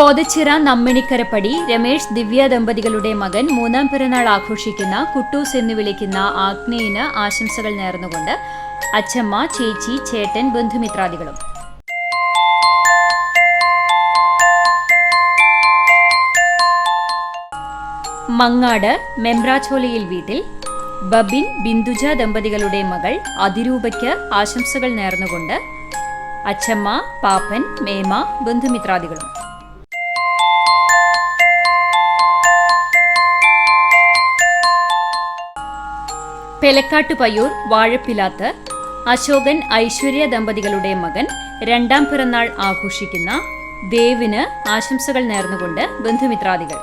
കോതച്ചിറ നമ്മണിക്കരപ്പടി രമേഷ് ദിവ്യ ദമ്പതികളുടെ മകൻ മൂന്നാം പിറന്നാൾ ആഘോഷിക്കുന്ന കുട്ടൂസ് എന്ന് വിളിക്കുന്ന ആഗ്നേയിന് ആശംസകൾ നേർന്നുകൊണ്ട് അച്ഛമ്മ, ചേച്ചി, ചേട്ടൻ, ബന്ധുമിത്രാദികളും. മങ്ങാട് മെമ്പ്രാച്ചോലയിൽ വീട്ടിൽ ബബിൻ, ബിന്ദുജ ദമ്പതികളുടെ മകൾ അതിരൂപയ്ക്ക് ആശംസകൾ നേർന്നുകൊണ്ട് അച്ഛമ്മ, പാപ്പൻ, മേമ, ബന്ധുമിത്രാദികളും. പെലക്കാട്ടുപയ്യൂർ വാഴപ്പിലാത്ത് അശോകൻ, ഐശ്വര്യ ദമ്പതികളുടെ മകൻ രണ്ടാം പിറന്നാൾ ആഘോഷിക്കുന്ന ദേവിന് ആശംസകൾ നേർന്നുകൊണ്ട് ബന്ധുമിത്രാദികൾ.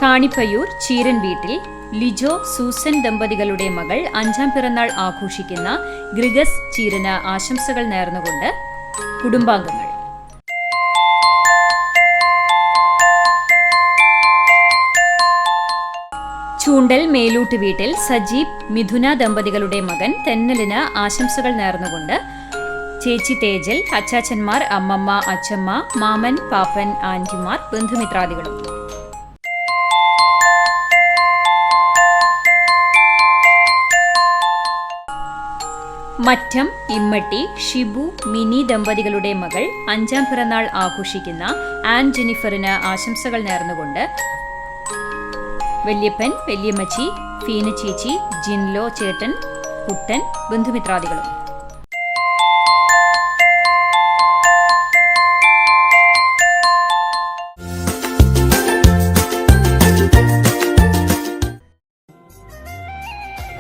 കാണിപ്പയ്യൂർ ചീരൻ വീട്ടിൽ ലിജോ, സൂസൻ ദമ്പതികളുടെ മകൾ അഞ്ചാം പിറന്നാൾ ആഘോഷിക്കുന്ന ഗ്രിഗസ് ചീരന് ആശംസകൾ നേർന്നുകൊണ്ട് കുടുംബാംഗങ്ങൾ. ചൂണ്ടൽ മേലൂട്ട് വീട്ടിൽ സജീബ്, മിഥുന ദമ്പതികളുടെ മകൻ തെന്നലിന് ആശംസകൾ നേർന്നുകൊണ്ട് ചേച്ചി തേജൽ, അച്ചാച്ചന്മാർ, അമ്മമ്മ, അച്ചമ്മ, മാമൻ, പാപ്പൻ, ആന്റിമാർ, ബന്ധുമിത്രാദികളും. മറ്റം ഇമ്മട്ടി ഷിബു, മിനി ദമ്പതികളുടെ മകൾ അഞ്ചാം പിറന്നാൾ ആഘോഷിക്കുന്ന ആൻ ജെനിഫറിന് ആശംസകൾ നേർന്നുകൊണ്ട് വല്യപ്പൻ, വല്യമ്മച്ചി, ഫീന ചേച്ചി, ജിൻലോ ചേട്ടൻ, കുട്ടൻ, ബന്ധുമിത്രാദികളും.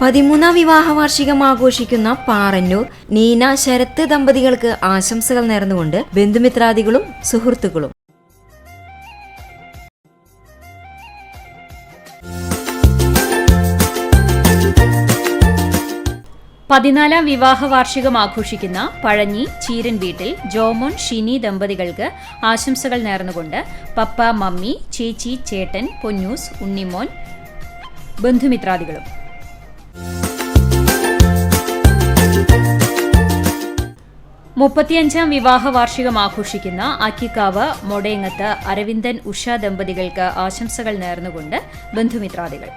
പതിമൂന്നാം വിവാഹ വാർഷികം ആഘോഷിക്കുന്ന പാറന്നൂർ നീന, ശരത്ത് ദമ്പതികൾക്ക് ആശംസകൾ നേർന്നുകൊണ്ട് ബന്ധുമിത്രാദികളും സുഹൃത്തുക്കളും. പതിനാലാം വിവാഹ വാർഷികം ആഘോഷിക്കുന്ന പഴഞ്ഞി ചീരൻ വീട്ടിൽ ജോമോൻ, ഷിനി ദമ്പതികൾക്ക് ആശംസകൾ നേർന്നുകൊണ്ട് പപ്പ, മമ്മി, ചേച്ചി, ചേട്ടൻ, പൊന്നൂസ്, ഉണ്ണിമോൻ, ബന്ധുമിത്രാദികളും. മുപ്പത്തിയഞ്ചാം വിവാഹ വാർഷികം ആഘോഷിക്കുന്ന അക്കിക്കാവ് മൊടേങ്ങത്ത് അരവിന്ദൻ, ഉഷ ദമ്പതികൾക്ക് ആശംസകൾ നേർന്നുകൊണ്ട് ബന്ധുമിത്രാദികൾ.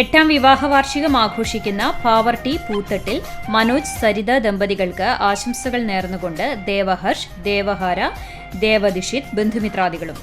എട്ടാം വിവാഹ വാർഷികം ആഘോഷിക്കുന്ന പാവർട്ടി പൂത്തട്ടിൽ മനോജ്, സരിത ദമ്പതികൾക്ക് ആശംസകൾ നേർന്നുകൊണ്ട് ദേവഹർഷ്, ദേവഹാര, ദേവദിഷിത്, ബന്ധുമിത്രാദികളും.